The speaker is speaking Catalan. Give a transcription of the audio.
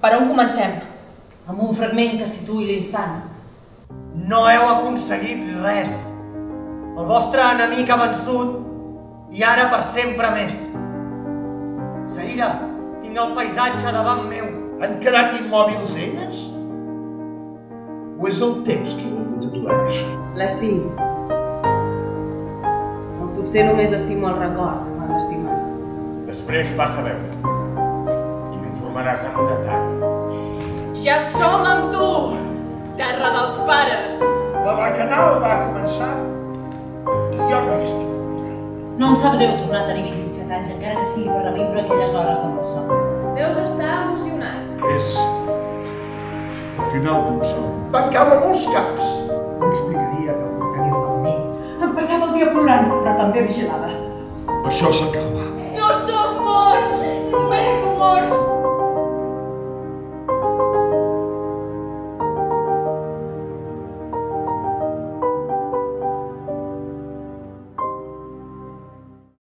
Per on comencem? Amb un fragment que situï l'instant. No heu aconseguit res. El vostre enemic ha vençut i ara per sempre més. Zaira, tinc el paisatge davant meu. Han quedat immòbils elles? O és el temps que he volgut aturar-se? L'estimo. O potser només estimo el record, no l'estimar. Després passa a veure. I m'informaràs en detall. Ja som amb tu, terra dels pares. La bacanal va començar i jo no hi estic. No em sap greu tornar a tenir 27 anys, encara que sigui per reviure aquelles hores de malson. Deus estar emocionat. És el final d'un somni. Van caure molts caps. M'explicaria que ho tenia amb mi. Em passava el dia plorant, però també vigilava. Això s'acaba.